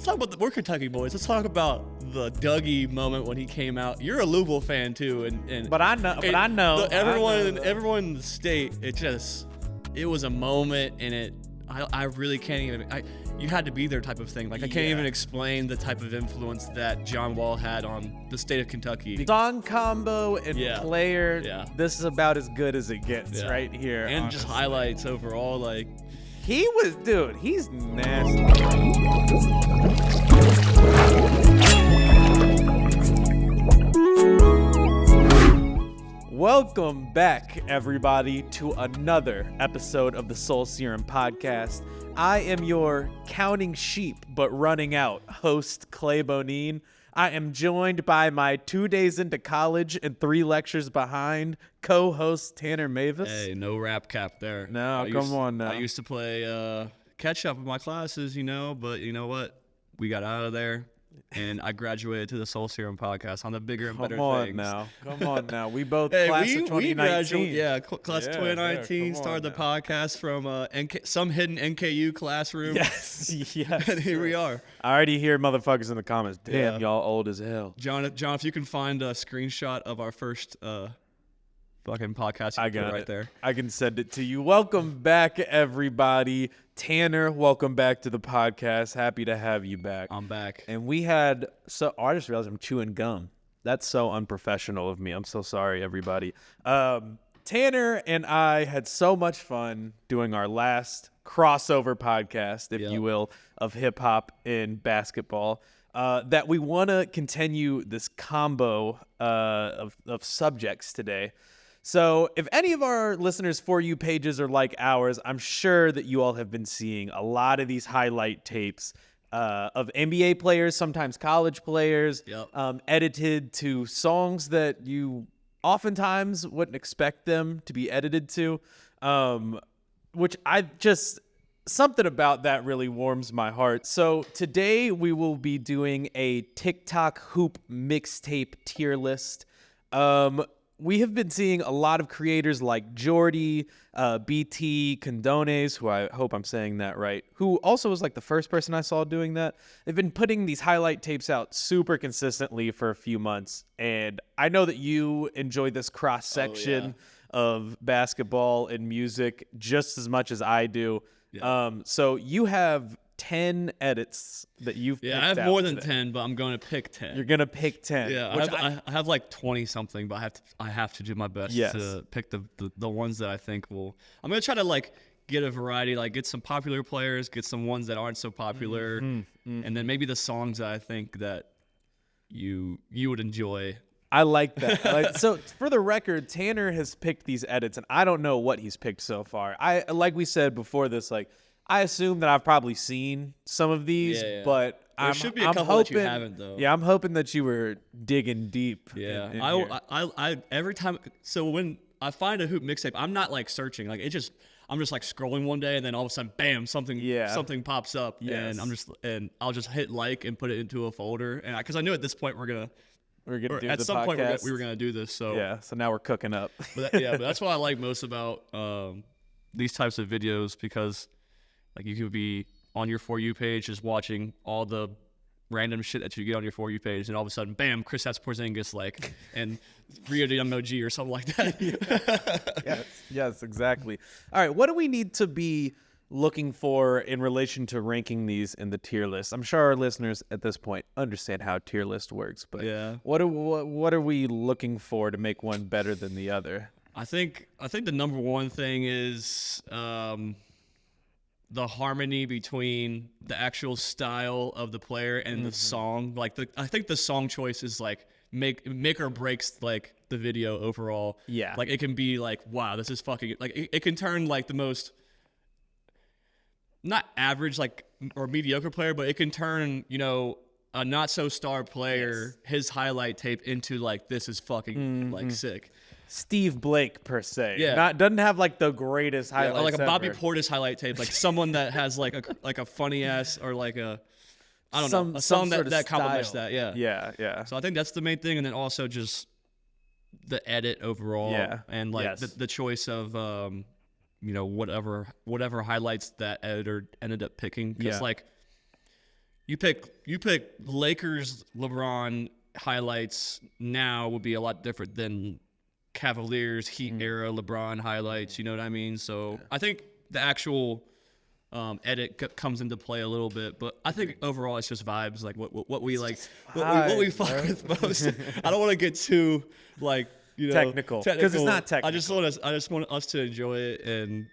let's talk about we're Kentucky boys. Let's talk about the Dougie moment when he came out. You're a Louisville fan too, but I know. Everyone in the state. It was a moment, and I really can't even. You had to be there type of thing. Like I can't even explain the type of influence that John Wall had on the state of Kentucky. Song combo and player. Yeah. This is about as good as it gets right here. And honestly. Just highlights overall, like. He's nasty. Welcome back, everybody, to another episode of the Soul Serum podcast. I am your counting sheep but running out host, Clay Bonine. I am joined by my 2 days into college and 3 lectures behind co-host Tanner Mavis. Hey, no rap cap there. No, come on now. I used to play catch up in my classes, but you know what? We got out of there, and I graduated to the Soul Serum podcast on the bigger and better things. Come on now. We both class of 2019. Class of 2019, started the podcast from some hidden NKU classroom. Yes. And here we are. I already hear motherfuckers in the comments. Damn, y'all old as hell. John, if you can find a screenshot of our first fucking podcast, I got it right there. I can send it to you. Welcome back, everybody. Tanner, welcome back to the podcast. Happy to have you back. I'm back. And I just realized I'm chewing gum. That's so unprofessional of me. I'm so sorry, everybody. Tanner and I had so much fun doing our last crossover podcast, if you will, of hip hop and basketball, that we want to continue this combo of subjects today. So if any of our listeners' For You pages are like ours, I'm sure that you all have been seeing a lot of these highlight tapes of NBA players, sometimes college players, edited to songs that you oftentimes wouldn't expect them to be edited to, which something about that really warms my heart. So today we will be doing a TikTok hoop mixtape tier list. We have been seeing a lot of creators like Jordy, BT, Condones, who I hope I'm saying that right, who also was like the first person I saw doing that. They've been putting these highlight tapes out super consistently for a few months. And I know that you enjoy this cross-section of basketball and music just as much as I do. Yeah. So you have 10 edits that you've picked out. I have more than 10, but I'm going to pick 10. You're going to pick 10. Yeah, I have like 20 something, but I have to do my best to pick the ones that I think will. I'm going to try to like get a variety, like get some popular players, get some ones that aren't so popular, and then maybe the songs that I think that you would enjoy. I like that. So for the record, Tanner has picked these edits, and I don't know what he's picked so far. Like we said before this, I assume that I've probably seen some of these, but there should be a couple that you haven't, though. Yeah, I'm hoping that you were digging deep. Yeah, I every time. So when I find a hoop mixtape, I'm not like searching. I'm just like scrolling one day, and then all of a sudden, bam, something pops up, and I'll just hit like and put it into a folder, and because I knew at this point we're gonna do at some point we were gonna do this. So so now we're cooking up. but that's what I like most about these types of videos, because like you could be on your For You page just watching all the random shit that you get on your For You page, and all of a sudden, bam, Kristaps Porzingis and Rio de Emoji or something like that. Yes, exactly. All right, what do we need to be looking for in relation to ranking these in the tier list? I'm sure our listeners at this point understand how a tier list works, but what are we looking for to make one better than the other? I think the number one thing is the harmony between the actual style of the player and the song. I think the song choice is like make or breaks like the video overall. Yeah. Like it can be like, wow, this is fucking like it can turn like the most not average or mediocre player, but it can turn, a not so star player, his highlight tape into like, this is fucking sick. Steve Blake per se. Yeah. Doesn't have like the greatest highlights or like a Bobby ever. Portis highlight tape, like someone that has like a funny ass or like a song that complements that. Yeah. So I think that's the main thing, and then also just the edit overall, and like the choice of whatever highlights that editor ended up picking, because like You pick Lakers LeBron highlights now would be a lot different than Cavaliers Heat era LeBron highlights. You know what I mean? So I think the actual edit comes into play a little bit, but I think overall it's just vibes, like what we like, what we fuck with most. I don't want to get too like technical because it's not technical. I just want us to enjoy it, and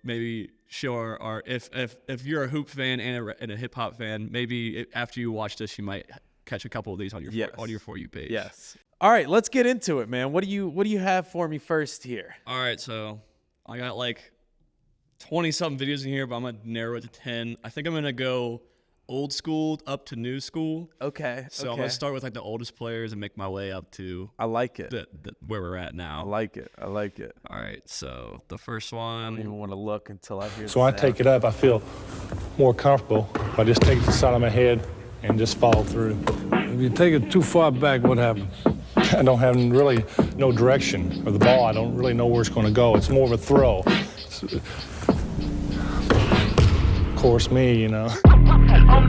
maybe show our if you're a hoop fan and a hip hop fan, maybe after you watch this, you might catch a couple of these on your For You page. Yes. All right, let's get into it, man. What do you have for me first here? All right, so I got like 20-something videos in here, but I'm going to narrow it to 10. I think I'm going to go old school up to new school. Okay. So I'm going to start with like the oldest players and make my way up to I like it. Where we're at now. I like it. All right, so the first one. I don't even want to look until I hear So I take it up. I feel more comfortable if I just take it to the side of my head and just follow through. If you take it too far back, what happens? I don't have really no direction of the ball. I don't really know where it's going to go. It's more of a throw. Of course, me, I'm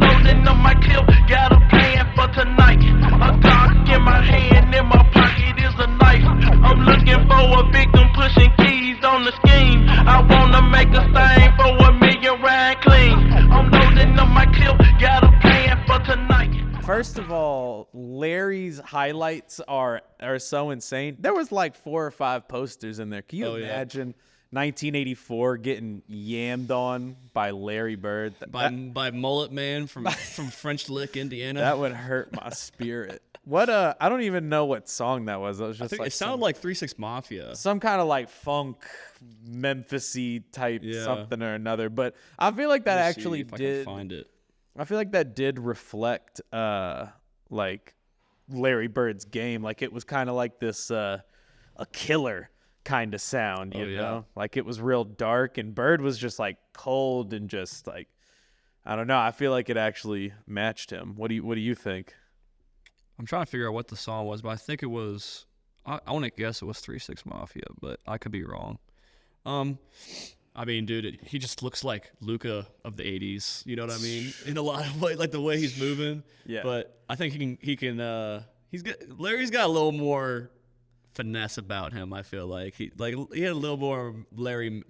loading up my clip, got a plan for tonight. A Glock in my hand, in my pocket is a knife. I'm looking for a victim, pushing keys on the scheme. I wanna make a stain for $1 million ride clean. I'm loading up my clip, got a plan for tonight. First of all, Larry's highlights are so insane. There was like 4 or 5 posters in there. Can you imagine 1984 getting yammed on by Larry Bird? By Mullet Man from French Lick, Indiana. That would hurt my spirit. What I don't even know what song that was. It was just it sounded like 3 6 Mafia. Some kind of like funk Memphis-y type something or another. But I feel like that actually did. I can find it. I feel like that did reflect like Larry Bird's game. Like it was kind of like this a killer kind of sound, you know? Like it was real dark, and Bird was just like cold and just like, I don't know. I feel like it actually matched him. What do you think? I'm trying to figure out what the song was, but I think it was, I want to guess it was 3 6 Mafia, but I could be wrong. I mean, dude, he just looks like Luka of the 80s. You know what I mean? In a lot of ways, like the way he's moving. Yeah. But I think Larry's got a little more finesse about him. I feel like he had a little more Larry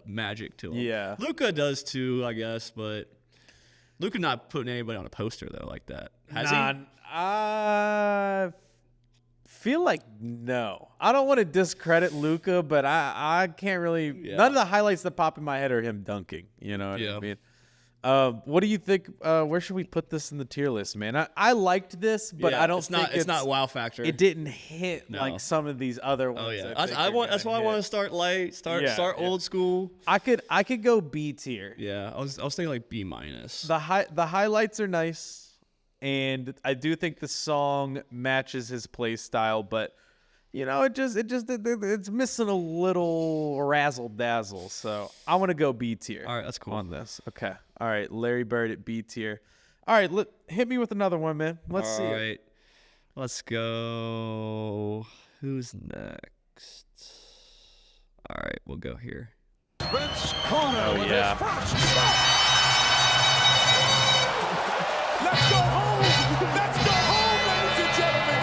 magic to him. Yeah. Luka does too, I guess, but Luka not putting anybody on a poster though like that. Has he? I feel like no. I don't want to discredit Luka, but I can't really. Yeah. None of the highlights that pop in my head are him dunking. You know what I mean? What do you think? Where should we put this in the tier list, man? I liked this, but I don't think it's not wow factor. It didn't hit like some of these other ones. Oh yeah, that's why I want to start light, start old school. I could go B tier. Yeah, I was thinking like B minus. The highlights are nice. And I do think the song matches his play style, but it's missing a little razzle dazzle. So I want to go B tier. All right, that's cool on this. Okay. All right, Larry Bird at B tier. All right, hit me with another one, man. Let's see. All right, let's go. Who's next? All right, we'll go here. Vince Carter with his first shot. Let's go home! Let's go home, ladies and gentlemen!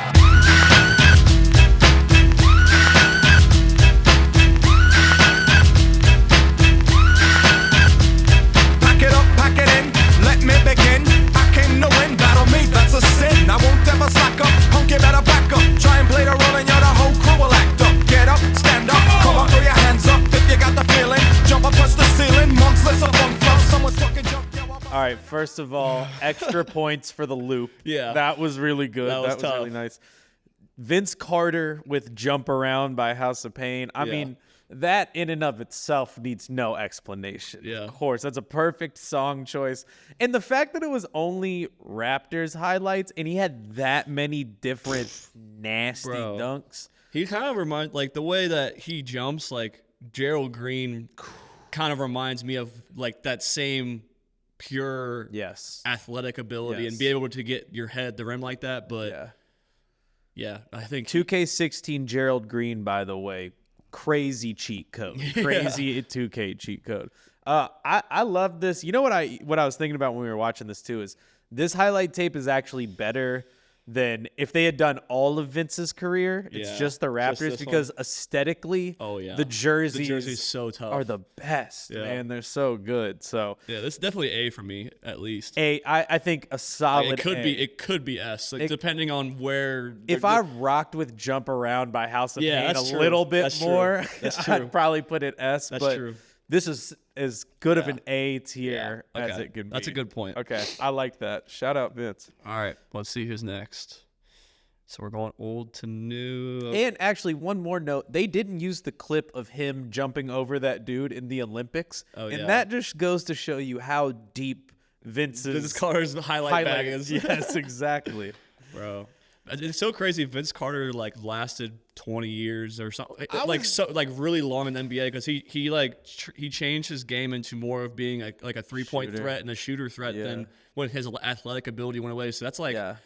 Pack it up, pack it in, let me begin. I came to win, battle me, that's a sin. I won't ever slack up, punk, you better back up. Try and play the role and the whole crew will act up. Get up, stand up, come on, throw your hands up if you got the feeling. Jump up, touch the ceiling, monks, let's up, funk flow, someone's fucking jump. All right, first of all, extra points for the loop. Yeah. That was really good. That was tough. really nice. Vince Carter with Jump Around by House of Pain. I mean, that in and of itself needs no explanation. Yeah. Of course, that's a perfect song choice. And the fact that it was only Raptors highlights and he had that many different nasty dunks. He kind of reminds, like the way that he jumps, like Gerald Green kind of reminds me of like that same pure athletic ability and be able to get your head at the rim like that. But yeah, I think 2K16 Gerald Green, by the way, crazy cheat code. Crazy 2K cheat code. I love this. You know what I was thinking about when we were watching this too is this highlight tape is actually better than if they had done all of Vince's career. It's Yeah, just the just Raptors this because aesthetically, Oh yeah, the jerseys jersey's so tough. are the best, Yeah. man. They're so good. So Yeah, this is definitely A for me at least. I think a Like, solid. it could be S, like, depending on where. If I rocked with Jump Around by House of Yeah, Pain that's a true. little bit That's true. more, That's true. I'd probably put it S. That's but true. This is as good of Yeah. an A tier as okay. it can be. That's a good point. Okay, I like that. Shout out Vince. All right, let's see who's next. So we're going old to new. And actually, one more note: they didn't use the clip of him jumping over that dude in the Olympics, Oh, and yeah. that just goes to show you how deep Vince's Vince Carter's highlight bag is. Yes, exactly. Bro. It's so crazy. Vince Carter like lasted 20 years or something, like really long in the NBA because he changed his game into more of being like a 3-point Shooter. threat and a shooter threat Yeah. than when his athletic ability went away. So that's like Yeah.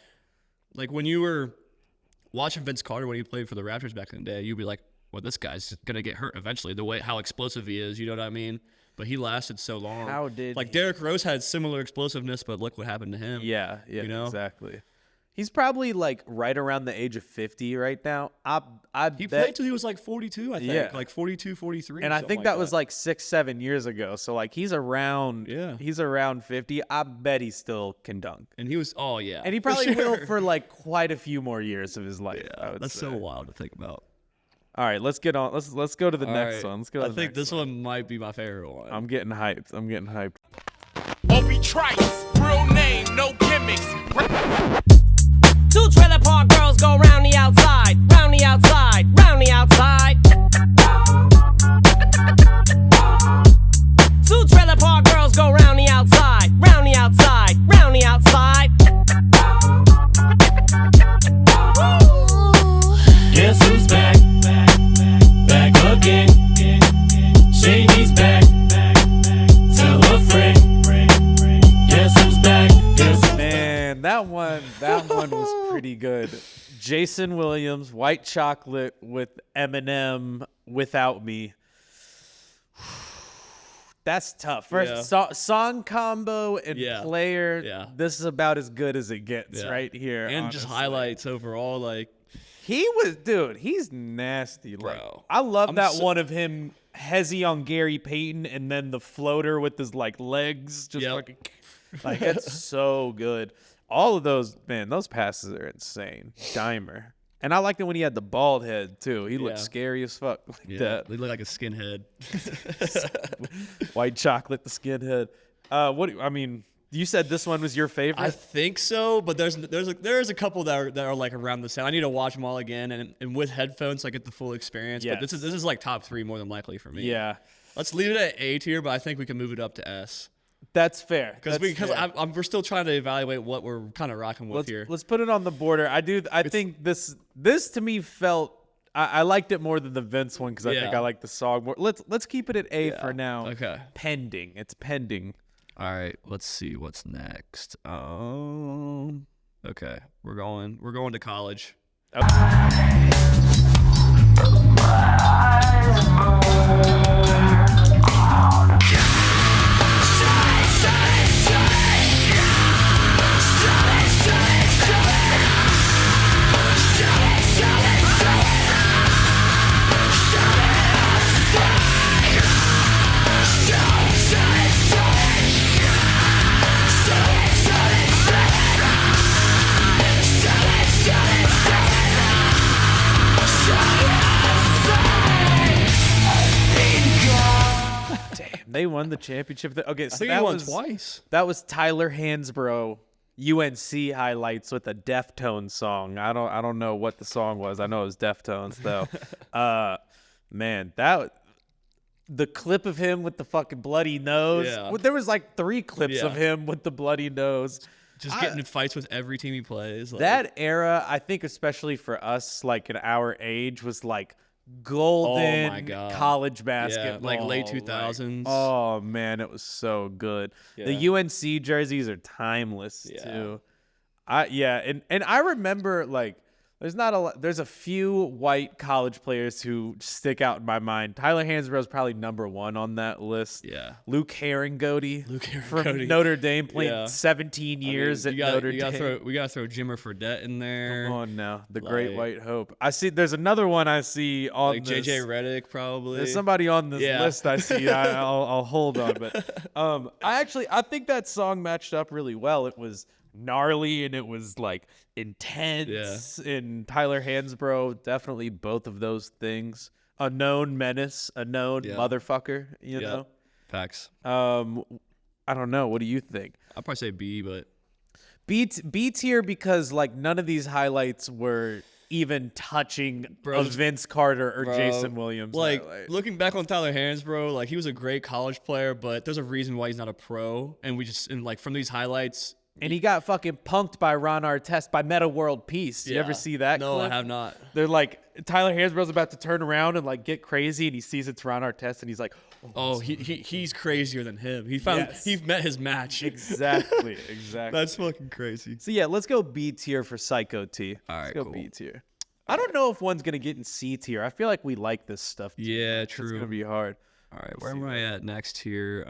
like when you were watching Vince Carter when he played for the Raptors back in the day, you'd be like, well, this guy's gonna get hurt eventually. The way how explosive he is, you know what I mean? But he lasted so long. How did like he- Derrick Rose had similar explosiveness, but look what happened to him. Yeah, You know? exactly. He's probably like right around the age of 50 right now. I He bet, played till he was like 42, I think. Yeah. Like 42, 43. and I something think that was like 6-7 years ago. So like he's around. Yeah. he's around 50. I bet he still can dunk, And he was, oh, yeah. and he for probably will sure. for like quite a few more years of his life. I Yeah, would that's say. so wild to think about. All right, let's get on. Let's go to the All next right. one. Let's go. To I the think next this one might be my favorite one. I'm getting hyped. Obi Trice, real name, no gimmicks. Two trailer park girls go round the outside, round the outside, round the outside. Two trailer park girls go round the outside, round the outside, round the outside. Guess who's back? Back again. Shady's back. Tell a friend. Guess who's back? Man, that one was pretty good. Jason Williams, White Chocolate with Eminem, Without Me. That's tough. First song combo and Yeah. player. Yeah. This is about as good as it gets Yeah. right here. and just honestly. highlights overall, like, He's nasty. Like, Bro. I love I'm that so- one of him hezzy on Gary Payton and then the floater with his like legs just Yep. fucking like it's so good. All of those, man, those passes are insane. Dimer. And I liked it when he had the bald head too. He looked Yeah. scary as fuck like yeah, that. they look like a skinhead. White chocolate, the skinhead. I mean, you said this one was your favorite? I think so, but there's a couple that are like around the same. I need to watch them all again, and with headphones, I get the full experience. But this Yes. is like top 3 more than likely for me. Yeah. Let's leave it at A tier, but I think we can move it up to S That's fair. because we're still trying to evaluate what we're kind of rocking with here. Let's put it on the border. I think this to me felt I liked it more than the Vince one because I think Yeah. I like the song more. Let's keep it at A for now. Okay. Pending. It's pending. All right, let's see what's next. Okay, we're going to college. They won the championship. Okay, so I think that he won was twice. That was Tyler Hansbrough UNC highlights with a Deftones song. I don't know what the song was. I know it was Deftones though. Man, the clip of him with the fucking bloody nose. Yeah. There was like 3 clips of Yeah. him with the bloody nose. Just getting in fights with every team he plays. Like, That era, I think, especially for us, like in our age, was like golden Oh my God. college yeah, basketball. like late like- 2000s. oh man, it was so good. The Yeah. UNC jerseys are timeless Yeah. too. And I remember like There's not a lot. There's a few white college players who stick out in my mind. Tyler Hansbrough is probably number 1 on that list. Yeah. Luke Herringody from Herringody. Notre Dame played Yeah. 17 years at Notre Dame. We gotta throw Jimmer Fredette in there. Come on now, the Great White Hope. I see. There's another one I see on Like this. JJ Redick probably. There's somebody on this Yeah. list I see. I'll hold on, but I think that song matched up really well. It was gnarly and it was like intense. And Tyler Hansbrough, definitely both of those things. A known menace, a known motherfucker. You know. Facts. I don't know. What do you think? I'll probably say B, but B tier because like none of these highlights were even touching a Vince Carter or Jason Williams. Like highlight. looking back on Tyler Hansbrough, like he was a great college player, but there's a reason why he's not a pro. And like from these highlights. And he got fucking punked by Ron Artest by Meta World Peace. You ever see that? No, clip? I have not. They're like Tyler Hansbrough's about to turn around and like get crazy, and he sees it's Ron Artest, and he's like, "Oh, he's crazier than him. He's met his match." Exactly. That's fucking crazy. So yeah, let's go B tier for Psycho T. All right, let's go cool. B tier. I don't know if one's gonna get in C tier. I feel like we like this stuff. Yeah, It's true. gonna be hard. All right, where am I at next here?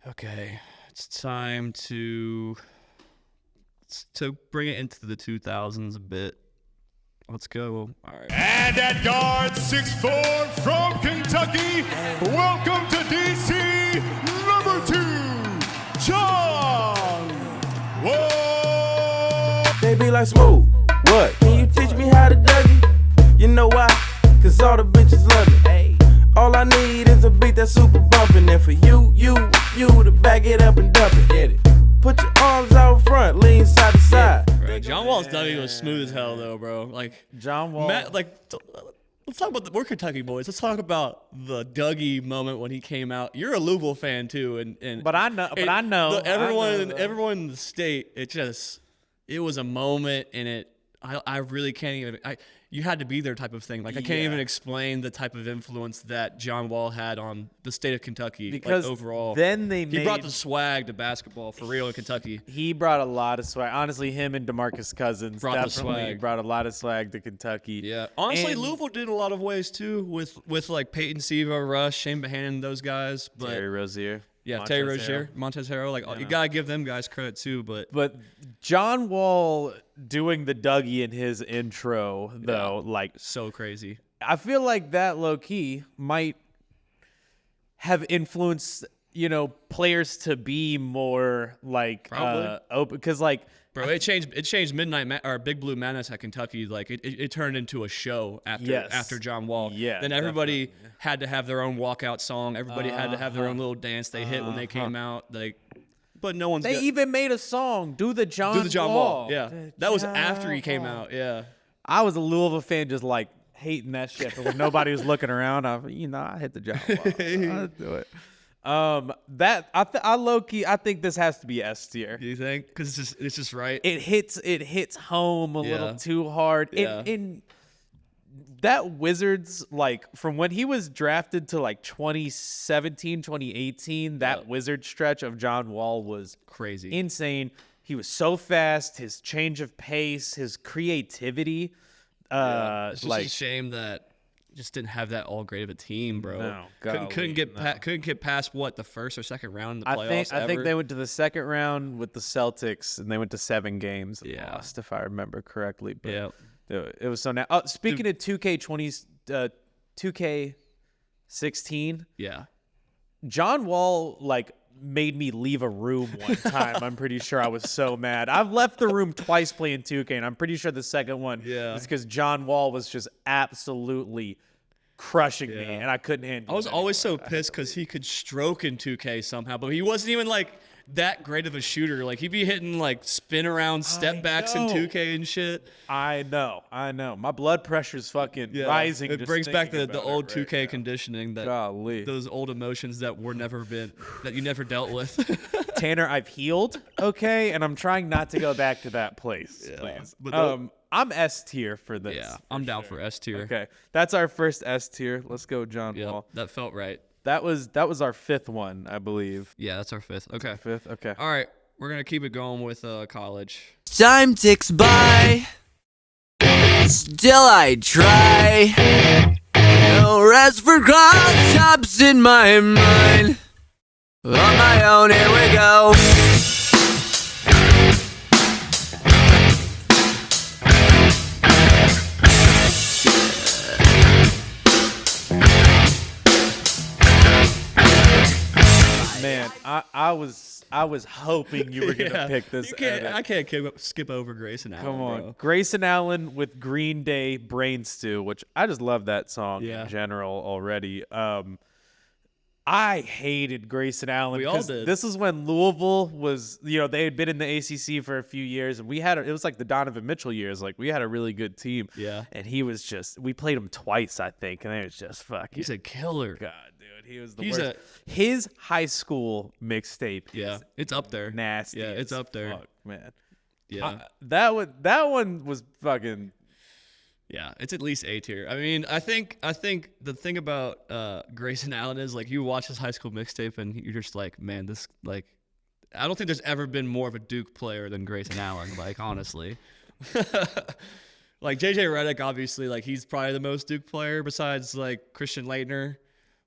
Okay, it's time to bring it into the 2000s a bit. Let's go. All right. And at guard 6'4" from Kentucky, welcome to DC, number 2, John Wall. They be like, Smooth, what? Can you teach me how to Dougie? You know why? Cause all the bitches love me. All I need is a beat that's super bumpin'. And for you to back it up and dump it. Get it? Put your arms out front, lean side to side. Bro, John Wall's W was smooth as hell, though, bro. Like John Wall. Let's talk about we're Kentucky boys. Let's talk about the Dougie moment when he came out. You're a Louisville fan too, and But I know. Everyone in the state. It was a moment, and I really can't even. You had to be there type of thing. Like I can't even explain the type of influence that John Wall had on the state of Kentucky. Because like, overall, then he brought the swag to basketball for real in Kentucky. He brought a lot of swag. Honestly, him and DeMarcus Cousins Brought the definitely swag. brought a lot of swag to Kentucky. Yeah, honestly, And Louisville did a lot of ways too with like Peyton Siva, Rush, Shane Bohannon, those guys. But Terry Rozier. yeah, Montez Terry Harrell. Rozier, Montez Harrell. Like you gotta give them guys credit too. But John Wall doing the Dougie in his intro, though, like so crazy. I feel like that low key might have influenced, players to be more like Probably. open because like Bro, it changed or Big Blue Madness at Kentucky. Like it turned into a show after John Wall. Yeah, Then everybody had to have their own walkout song. Everybody had to have their own little dance they hit when they came out. Like, but no one's. They even made a song, "Do the John Wall." Yeah, that was after he came out. Yeah, I was a Louisville fan, just like hating that shit. But when nobody was looking around, I hit the John Wall. I'll do it. I low key, I think this has to be S tier. you think? Because it's just right. It hits home a little too hard. Yeah. In that Wizards, like from when he was drafted to like 2017, 2018, that Wizard stretch of John Wall was Crazy. insane. He was so fast. His change of pace, his creativity. It's just a shame that just didn't have that all great of a team, bro. No, couldn't get past the first or second round in the playoffs. I think they went to the second round with the Celtics, and they went to 7 games and Yeah. lost, if I remember correctly. But Yeah. it was so now. Speaking of 2K16, Yeah. John Wall like made me leave a room one time. I'm pretty sure I was so mad. I've left the room twice playing 2K, and I'm pretty sure the second one was because John Wall was just absolutely crushing me, and I couldn't handle it. I was always so pissed because he could stroke in 2K somehow, but he wasn't even like that great of a shooter. Like he'd be hitting like spin around step backs in 2K and shit. I know. My blood pressure's fucking rising. It just brings back thinking the about old it right 2K now. conditioning that Golly. those old emotions that you never dealt with. Tanner, I've healed, okay, and I'm trying not to go back to that place, please. But I'm S tier for this. yeah, I'm down for S tier. Okay, that's our first S tier. Let's go, John Yeah, Wall. that felt right. That was our 5th one, I believe. Yeah, that's our 5th. Okay. 5th. Okay. All right. we're gonna keep it going with college. Time ticks by, still I try. No rest for cross chops in my mind. On my own, here we go. Man, I was hoping you were gonna pick this. I can't skip over Grayson Allen. Come on, bro. Grayson Allen with Green Day Brain Stew, which I just love that song in general already. I hated Grayson Allen. We all did. This is when Louisville was, they had been in the ACC for a few years, and it was like the Donovan Mitchell years. Like, we had a really good team. Yeah. And he was we played him twice, I think, and it was just fucking. He's a killer. God, dude, he was the worst. His high school mixtape. Yeah, it's up there. Nasty. Yeah, it's up there. Fuck, man. Yeah. That one was fucking. Yeah, it's at least A tier. I mean, I think the thing about Grayson Allen is, like, you watch his high school mixtape and you're just like, man, this, like, I don't think there's ever been more of a Duke player than Grayson Allen, like, honestly. Like, JJ Redick, obviously, like, he's probably the most Duke player besides, like, Christian Laettner.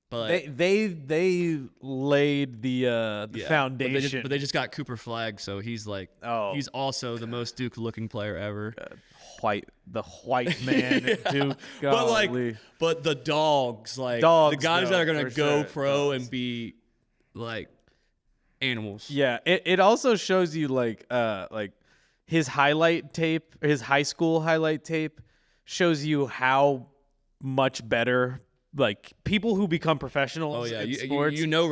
But they laid the foundation. But they just got Cooper Flagg, so he's like, he's also the most Duke looking player ever. The white man at Duke. But the dogs, like Dogs, the guys that are gonna go sure. pro and be like animals. Yeah, it also shows you like his highlight tape, his high school highlight tape shows you how much better. Like, people who become professionals in sports. You know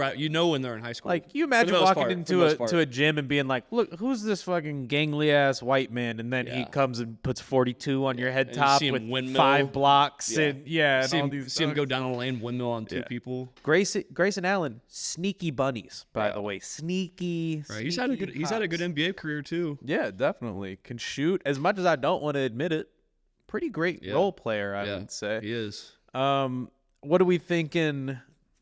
when they're in high school. Like, you imagine walking into a gym and being like, look, who's this fucking gangly ass white man? And then he comes and puts 42 on your head top with 5 blocks. And see him go down the lane, windmill on 2 people. Grayson Allen, sneaky bunnies, by the way. Sneaky. Right. He's had a good NBA career too. Yeah, definitely. Can shoot. As much as I don't want to admit it, pretty great role player, I would say. He is. What are we thinking?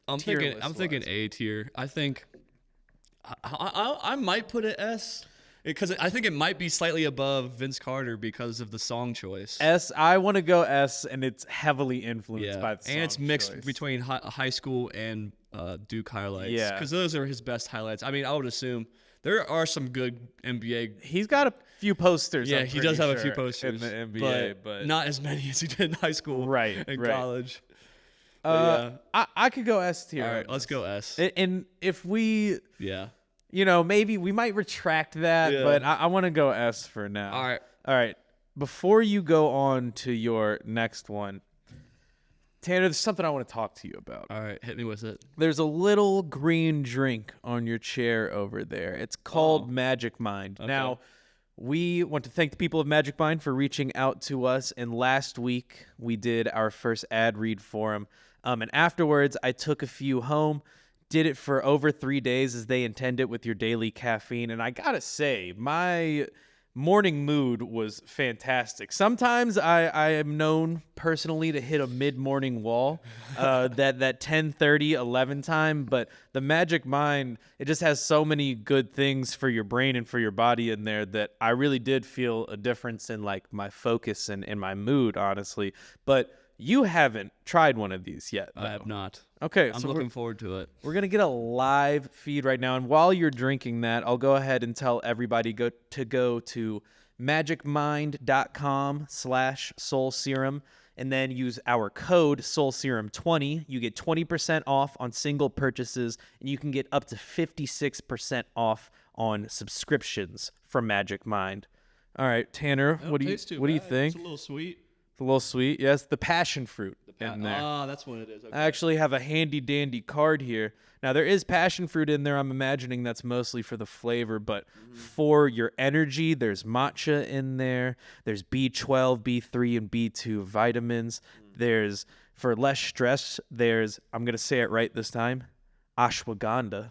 I'm thinking A tier. I think I might put it S because I think it might be slightly above Vince Carter because of the song choice. S. I want to go S, and it's heavily influenced by the song and it's mixed choice. between high school and Duke highlights. Yeah, because those are his best highlights. I mean, I would assume there are some good NBA. He's got a few posters. Yeah, he does have a few posters in the NBA, but not as many as he did in high school. Right, and college. I could go S tier. All right, let's go S. And if we, yeah, maybe we might retract that, but I want to go S for now. All right. Before you go on to your next one, Tanner, there's something I want to talk to you about. All right, hit me with it. There's a little green drink on your chair over there. It's called Magic Mind. Okay. Now, we want to thank the people of Magic Mind for reaching out to us, and last week we did our first ad read for them. And afterwards, I took a few home, did it for over 3 days as they intend it with your daily caffeine. And I gotta say, my morning mood was fantastic. Sometimes I am known personally to hit a mid-morning wall, that 10:30, 11 time. But the Magic Mind, it just has so many good things for your brain and for your body in there that I really did feel a difference in like my focus and my mood, honestly. But you haven't tried one of these yet, though. I have not. Okay, I'm looking forward to it. We're going to get a live feed right now. And while you're drinking that, I'll go ahead and tell everybody go to magicmind.com/soulserum and then use our code SoulSerum20. You get 20% off on single purchases, and you can get up to 56% off on subscriptions from Magic Mind. All right, Tanner, what do you think? It's a little sweet. It's a little sweet. Yes, the passion fruit in there. Ah, that's what it is. Okay. I actually have a handy dandy card here. Now, there is passion fruit in there. I'm imagining that's mostly for the flavor, but for your energy, there's matcha in there. There's B12, B3, and B2 vitamins. There's, for less stress, there's, I'm going to say it right this time, ashwagandha.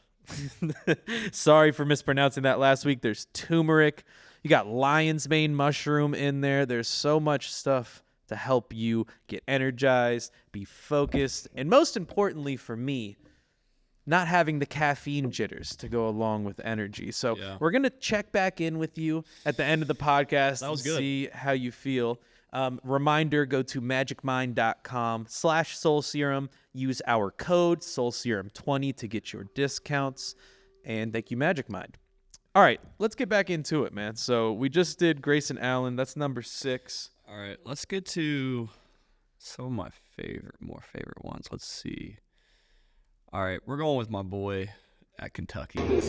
Sorry for mispronouncing that last week. There's turmeric. You got lion's mane mushroom in there. There's so much stuff to help you get energized, be focused, and most importantly for me, not having the caffeine jitters to go along with energy. So we're going to check back in with you at the end of the podcast and see how you feel. Reminder, go to magicmind.com/soulserum. Use our code SoulSerum20 to get your discounts. And thank you, Magic Mind. All right, let's get back into it, man. So we just did Grayson Allen. That's number 6. All right, let's get to some of my more favorite ones. Let's see. All right, we're going with my boy at Kentucky. And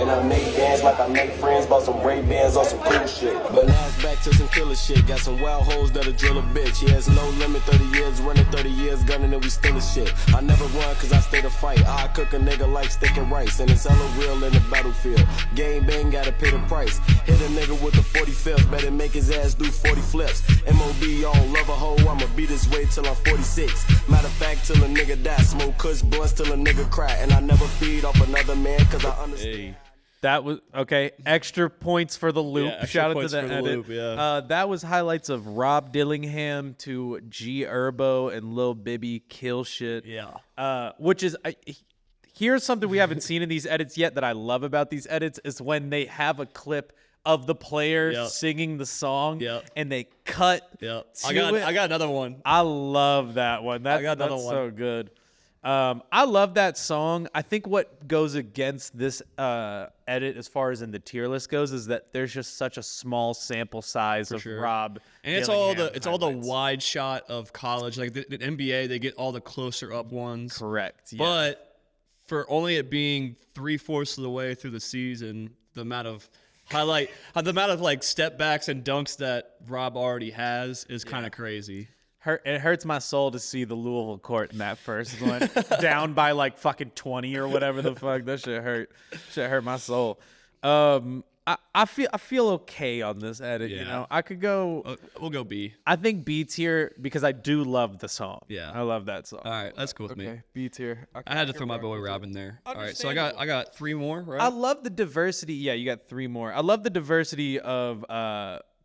I make dance like I make friends, bought some Ray-Bans on some cool shit. But now it's back to some killer shit. Got some wild hoes that'll drill a bitch. He has no limit, 30 years, running 30 years, gunning and we still a shit. I never run cause I stay to fight. I cook a nigga like steak and rice. And it's hella real in the battlefield. Game bang, gotta pay the price. Hit a nigga with the 45th, better make his ass do 40 flips. MOB on love a hoe, I'ma be this way till I'm 46. Matter of fact, till a nigga die. Smoke kush blunts till a nigga cry. And I never feed off another man cause I understand. Hey. That was okay. Extra points for the loop. Yeah, Shout out to the for the edit. loop, yeah. That was highlights of Rob Dillingham to G Herbo and Lil Bibby kill shit. Yeah. Which is here's something we haven't seen in these edits yet that I love about these edits is when they have a clip of the player singing the song and they cut. I got another one. I love that one. That's so good. I love that song. I think what goes against this edit as far as in the tier list goes is that there's just such a small sample size of Rob. And it's all the wide shot of college. Like the NBA, they get all the closer up ones. Correct. Yeah. But for only it being 3/4 of the way through the season, the amount of like step backs and dunks that Rob already has is kind of crazy. It hurts my soul to see the Louisville court in that first one down by like fucking 20 or whatever the fuck. That shit hurt. Shit hurt my soul. I feel okay on this edit. You know, I could go. We'll go B. I think B tier because I do love the song. Yeah, I love that song. All right, that's cool with me. B tier. I had to throw my boy Rob in there. All right, so I got 3 more. Right. I love the diversity. Yeah, you got 3 more. I love the diversity of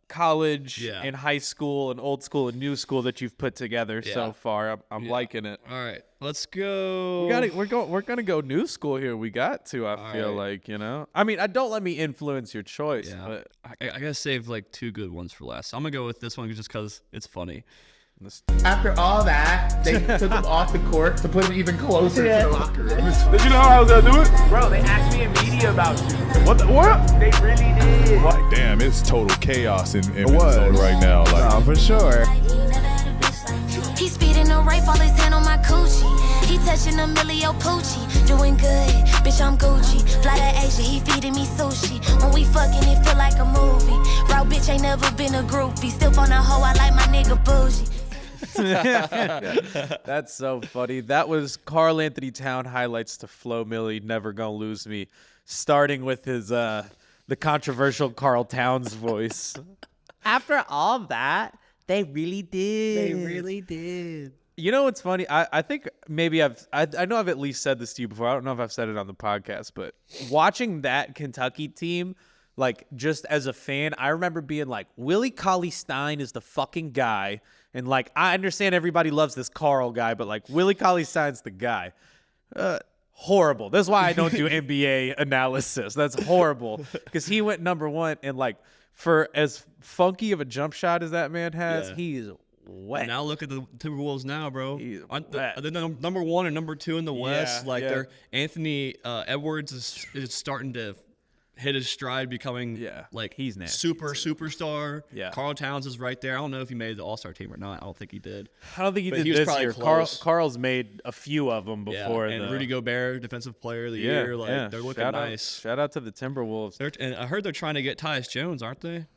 college and high school and old school and new school that you've put together so far. I'm liking it. All right, let's go. We're gonna go new school here. We got to. I feel like, you know. I mean, don't let me influence your choice. Yeah. But I gotta save like 2 good ones for last. I'm gonna go with this one just because it's funny. After all that, they took him off the court to put him even closer to the locker room. Did you know how I was gonna do it? Bro, they asked me in media about you. What? They really did. Like, damn, it's total chaos in Minnesota right now. Like, for sure. He speeding the right, fall his hand on my coochie. He touching Emilio Pucci, doing good, bitch I'm Gucci. Fly to Asia, he feeding me sushi. When we fucking, it feel like a movie. Raw bitch ain't never been a groupie. Still on a hoe, I like my nigga bougie. That's so funny. That was Karl Anthony Town highlights to Flo Milli, Never Gonna Lose Me, starting with his the controversial Carl Towns voice. After all that, they really did. They really did. You know what's funny? I think maybe I know I've at least said this to you before. I don't know if I've said it on the podcast, but watching that Kentucky team, like just as a fan, I remember being like, Willie Cauley-Stein is the fucking guy. And like, I understand everybody loves this Carl guy, but like Willie Cauley-Stein's the guy. Horrible. That's why I don't do NBA analysis. That's horrible. Because he went number 1 and like for as funky of a jump shot as that man has, he's wet. Now look at the Timberwolves now, bro. They're number 1 and number 2 in the West. They're Anthony Edwards is starting to hit his stride, becoming like he's nasty, superstar. Yeah, Karl Towns is right there. I don't know if he made the All-Star team or not. I don't think he did. I don't think he did he was this probably year. close. Carl's made a few of them before. And Rudy Gobert, Defensive Player of the Year. They're looking nice. Shout out to the Timberwolves. And I heard they're trying to get Tyus Jones, aren't they?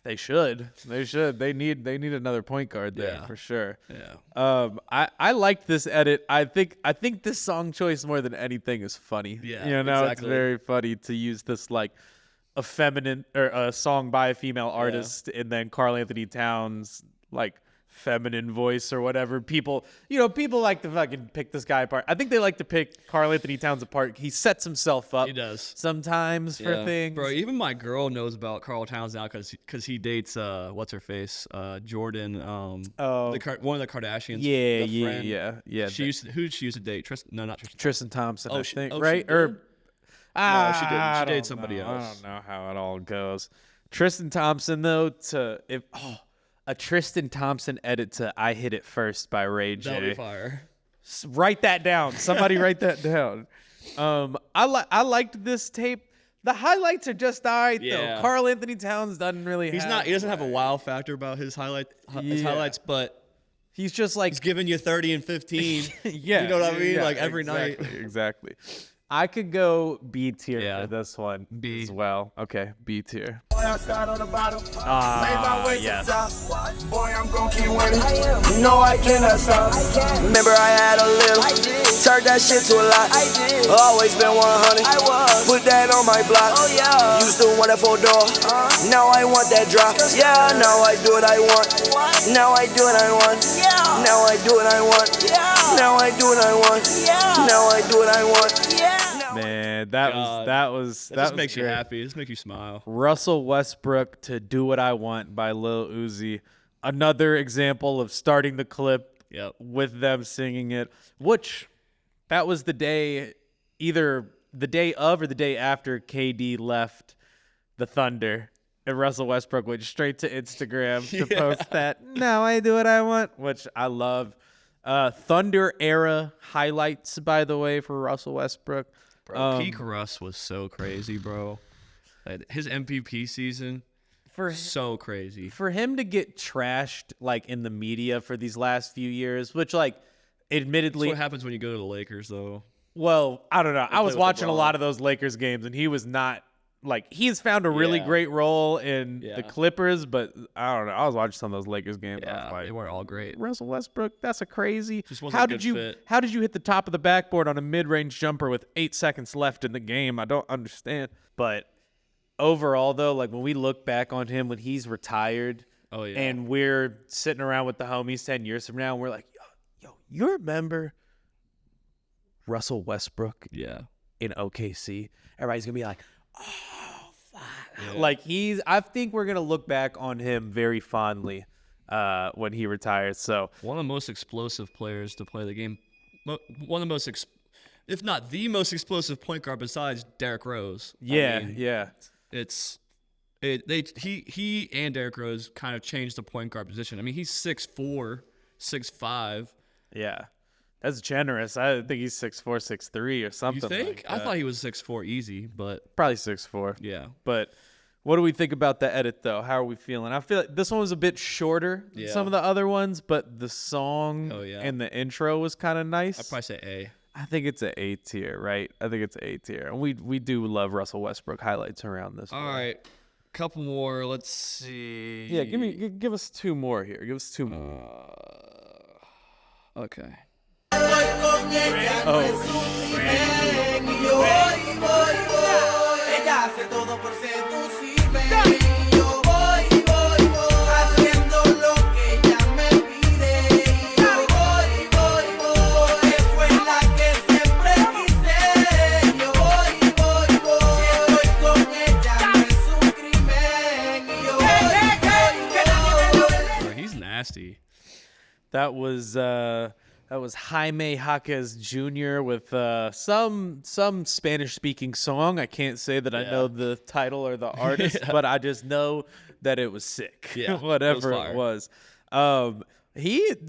They should. They need another point guard there for sure. Yeah. I liked this edit. I think this song choice more than anything is funny. Yeah. You know, exactly. It's very funny to use this like a feminine or a song by a female artist and then Karl Anthony Towns like feminine voice or whatever. People like to fucking pick this guy apart. I think they like to pick Karl Anthony Towns apart. He sets himself up. He does sometimes for things. Bro, even my girl knows about Karl Towns now because he dates what's her face, Jordan, one of the Kardashians. Yeah. She used to date? Tristan Thompson. I think, she right? did? No, she didn't. She dated don't somebody know. else. I don't know how it all goes. Tristan Thompson though, a Tristan Thompson edit to "I Hit It First" by Ray J. That'll be fire. Write that down. Somebody write that down. I liked this tape. The highlights are just alright though. Karl Anthony Towns doesn't really. He doesn't have a wow factor about his highlights, but he's just like he's giving you 30 and 15. Yeah, you know what I mean? yeah, like every night. Exactly. I could go B tier for this one B as well. Okay, B tier. Yes. Boy, I'm gon' keep winning. You know I cannot stop. Remember I had a little. Turned that shit to a lot. Always been 100. Put that on my block. Used to want that 4-door. Now I want that drop. Yeah, now I do what I want. Now I do what I want. Now I do what I want. Now I do what I want. Now I do what I want. Man, that just makes great. you happy. This makes you smile. Russell Westbrook to "Do What I Want" by Lil Uzi. Another example of starting the clip with them singing it, which that was the day, either the day of or the day after KD left the Thunder. And Russell Westbrook went straight to Instagram to post that, "Now I do what I want," which I love. Thunder era highlights, by the way, for Russell Westbrook. Bro, peak Russ was so crazy, bro. Like, his MVP season, so crazy. For him to get trashed like in the media for these last few years, which like admittedly, that's what happens when you go to the Lakers, though. Well, I don't know. I was watching a lot of those Lakers games, and he was not like he's found a really great role in the Clippers, but I don't know. I was watching some of those Lakers games. I was like, they weren't all great. Russell Westbrook, that's a crazy. Just wasn't a good fit. How did you hit the top of the backboard on a mid-range jumper with 8 seconds left in the game? I don't understand. But overall, though, like when we look back on him when he's retired, and we're sitting around with the homies 10 years from now, and we're like, yo, you remember Russell Westbrook? Yeah. In OKC, everybody's gonna be like, oh, fuck. Yeah. Like I think we're gonna look back on him very fondly when he retires. So one of the most explosive players to play the game, one of the most, if not the most explosive point guard besides Derrick Rose. Yeah, I mean, he and Derrick Rose kind of changed the point guard position. I mean, he's 6'4", 6'5". Yeah. That's generous. I think he's 6'4", 6'3", or something. You think? Like I thought he was 6'4" easy, but probably 6'4". Yeah. But what do we think about the edit, though? How are we feeling? I feel like this one was a bit shorter than some of the other ones, but the song and the intro was kind of nice. I'd probably say A. I think it's an A tier, right? I think it's A tier. And we do love Russell Westbrook highlights around this. All right. Couple more. Let's see. Yeah, give us two more here. Give us two more. Okay. He's nasty. That was Jaime Jaquez Jr. with some Spanish-speaking song. I can't say that I know the title or the artist, but I just know that it was sick. Yeah, whatever it was. If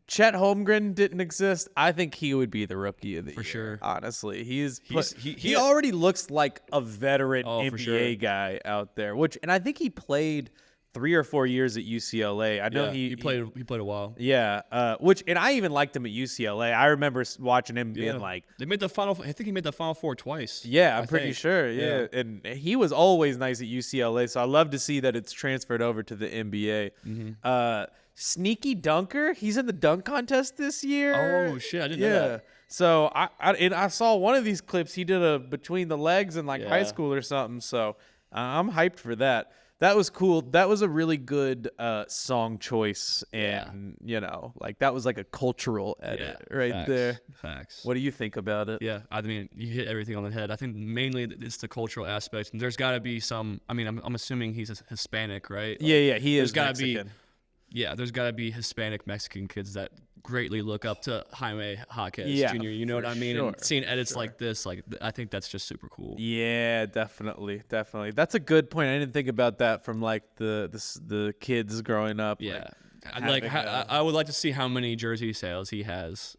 Chet Holmgren didn't exist, I think he would be the rookie of the year. For sure. Honestly, he already looks like a veteran NBA guy out there. And I think he played 3 or 4 years at UCLA. I know he played a while. Yeah, and I even liked him at UCLA. I remember watching him being like, they made the final. I think he made the Final Four twice. Yeah, I'm pretty sure. Yeah, and he was always nice at UCLA. So I love to see that it's transferred over to the NBA. Mm-hmm. Sneaky dunker. He's in the dunk contest this year. Oh shit, I didn't know that. So I saw one of these clips. He did a between the legs in high school or something. So I'm hyped for that. That was cool. That was a really good song choice, and like that was like a cultural edit right there. Facts. What do you think about it? Yeah, I mean, you hit everything on the head. I think mainly it's the cultural aspect. And there's got to be some. I mean, I'm assuming he's Hispanic, right? Yeah, he is gotta Mexican. There's got to be Hispanic Mexican kids that greatly look up to Jaime Jaquez Jr. You know what I mean? Sure, and seeing edits like this, like I think that's just super cool. Yeah, definitely. That's a good point. I didn't think about that from like the kids growing up. Yeah. I would like to see how many jersey sales he has,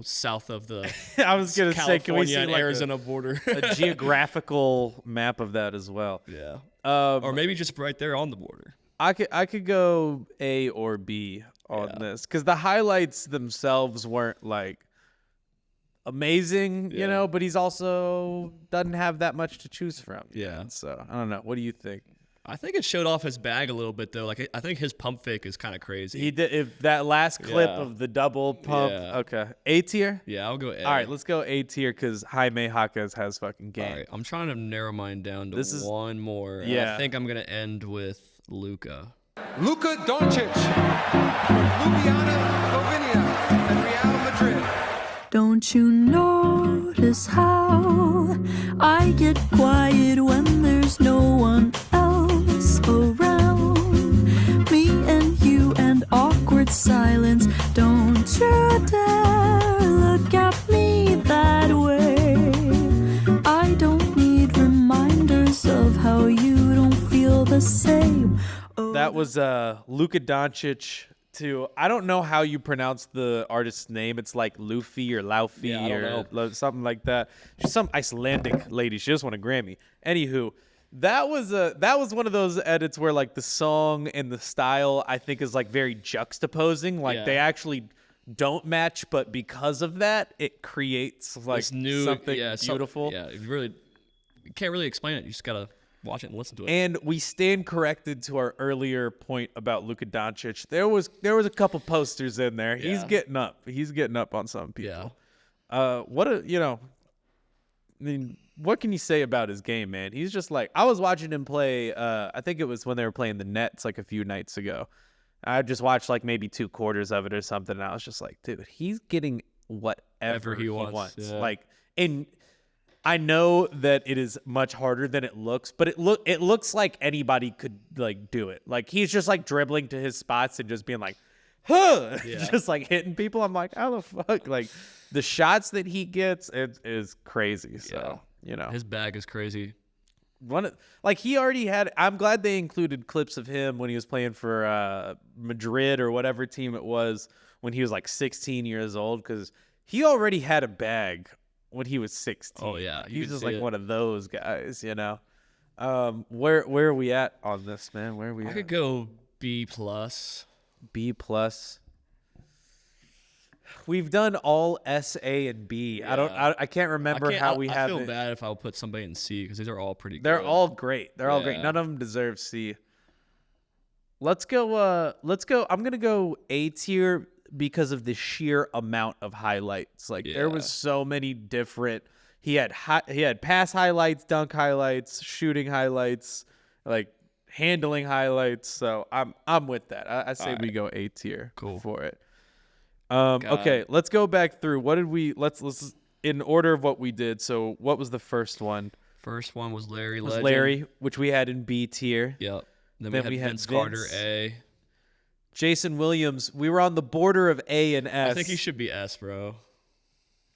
south of the I was gonna say, can we see and like Arizona border, a geographical map of that as well? Yeah, or maybe just right there on the border. I could go A or B on this because the highlights themselves weren't like amazing, but he's also doesn't have that much to choose from. Yeah, so I don't know. What do you think? I think it showed off his bag a little bit though. Like I think his pump fake is kind of crazy. He did if that last clip of the double pump. Yeah. Okay, A tier. Yeah, I'll go A. All right, let's go A tier because Jaime Jaquez has fucking game. All right, I'm trying to narrow mine down to one more. Yeah, I think I'm gonna end with Luka. Luka Doncic, Ljubljana, Slovenia, and Real Madrid. Don't you notice how I get quiet when there's no one else around? Me and you and awkward silence. Don't you dare look at me that way. I don't need reminders of how you don't feel the same. That was Luka Doncic I don't know how you pronounce the artist's name. It's like Luffy or Laufey or something like that. She's some Icelandic lady. She just won a Grammy. Anywho, that was one of those edits where like the song and the style I think is like very juxtaposing. Like they actually don't match, but because of that, it creates like something beautiful. You can't really explain it. You just gotta watch it and listen to it. And we stand corrected to our earlier point about Luka Doncic. There was a couple posters in there. Yeah. He's getting up. He's getting up on some people. Yeah. What can you say about his game, man? He's just like, I was watching him play, I think it was when they were playing the Nets like a few nights ago. I just watched like maybe 2 quarters of it or something, and I was just like, dude, he's getting whatever he wants. Yeah. Like, and I know that it is much harder than it looks, but it looks like anybody could like do it. Like he's just like dribbling to his spots and just being like, huh, just like hitting people. I'm like, how the fuck? Like the shots that he gets, it is crazy. So his bag is crazy. He already had. I'm glad they included clips of him when he was playing for Madrid or whatever team it was when he was like 16 years old, because he already had a bag when he was 16. Oh yeah, he's just like one of those guys, Where are we at on this, man? Where are we? I could go B+. B+. We've done all S, A, and B. Yeah. I can't remember how we have. I feel bad if I'll put somebody in C because these are all pretty. They're good. all great. They're all great. None of them deserve C. Let's go. I'm gonna go A tier because of the sheer amount of highlights. Like there was so many different. He had pass highlights, dunk highlights, shooting highlights, like handling highlights. So I'm with that. I say we go A tier for it. Okay, let's go back through. What did we? Let's in order of what we did. So what was the first one? First one was Larry. Larry, which we had in B tier. Yep. Then we had Vince Carter A. Jason Williams, we were on the border of A and S. I think he should be S, bro.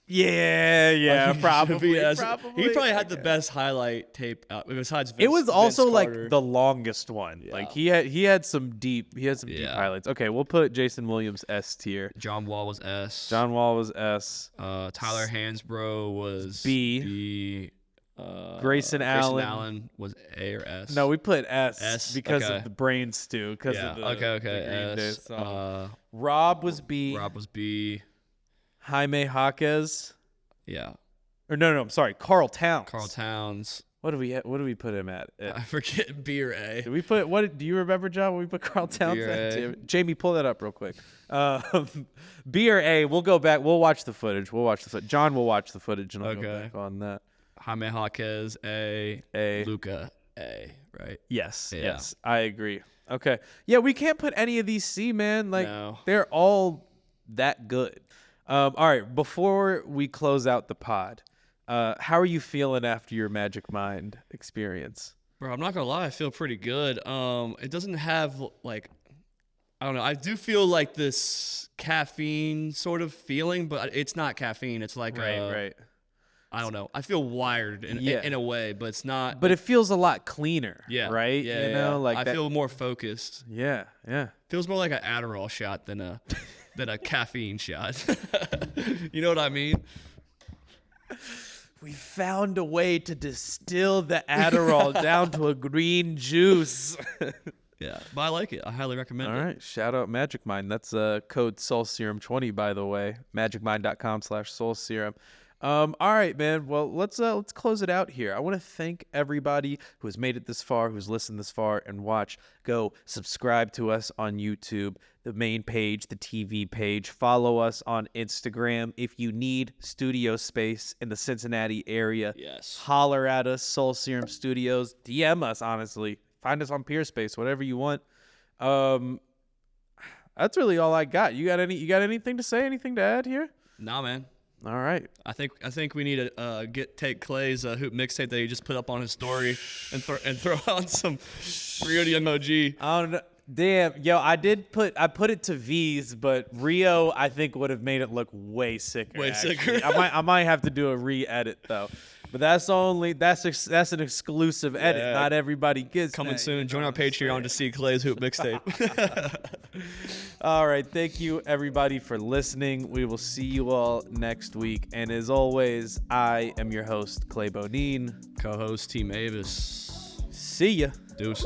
Yeah, probably. He probably had the best highlight tape out besides Vince. It was also Vince like Carter. the longest one. Yeah. Like he had some deep deep highlights. Okay, we'll put Jason Williams S tier. John Wall was S. Tyler Hansbrough was B. Grayson Allen was A or S? No, we put S because of the brain stew. Because of the okay. The S. Rob was B. Jaime Jaquez. Yeah. Or no, I'm sorry. Carl Towns. What do we put him at? I forget B or A. Did we put what? Do you remember, John? When we put Carl Towns at? Jamie, pull that up real quick. B or A. We'll go back. We'll watch the footage. John will watch the footage and I'll go back on that. Jaime Jaquez A. Luka A, right? Yes, Yeah. yes, I agree. Okay. Yeah, we can't put any of these C, man. Like, No. they're all that good. All right, before we close out the pod, how are you feeling after your Magic Mind experience? Bro, I'm not gonna lie, I feel pretty good. It doesn't have like, I don't know. I do feel like this caffeine sort of feeling, but it's not caffeine. It's like Right. I don't know. I feel wired in a way, but it's not. But it feels a lot cleaner. Yeah. Right. Yeah. You know, like I that- feel more focused. Yeah. Feels more like an Adderall shot than a caffeine shot. You know what I mean? We found a way to distill the Adderall down to a green juice. Yeah, but I like it. I highly recommend it. All right, shout out Magic Mind. That's code SoulSerum20, by the way. MagicMind.com/SoulSerum. All right, man. Well, let's close it out here. I want to thank everybody who has made it this far, who's listened this far, and watch. Go subscribe to us on YouTube, the main page, the TV page. Follow us on Instagram. If you need studio space in the Cincinnati area, yes, holler at us, Soul Serum Studios. DM us, honestly. Find us on Peerspace, whatever you want. That's really all I got. You got anything to say? Anything to add here? Nah, man. All right. I think we need to take Clay's hoop mixtape that he just put up on his story and throw on some Rio de MOG. I don't know. Damn, yo, I put it to V's, but Rio I think would have made it look way sicker. Sicker. I might have to do a re-edit though. But that's an exclusive edit. Yeah. Not everybody gets Coming that, soon. Join our Patreon to see Clay's hoop mixtape. All right. Thank you, everybody, for listening. We will see you all next week. And as always, I am your host, Clay Bodine. Co-host, T. Mavis. See ya. Deuces.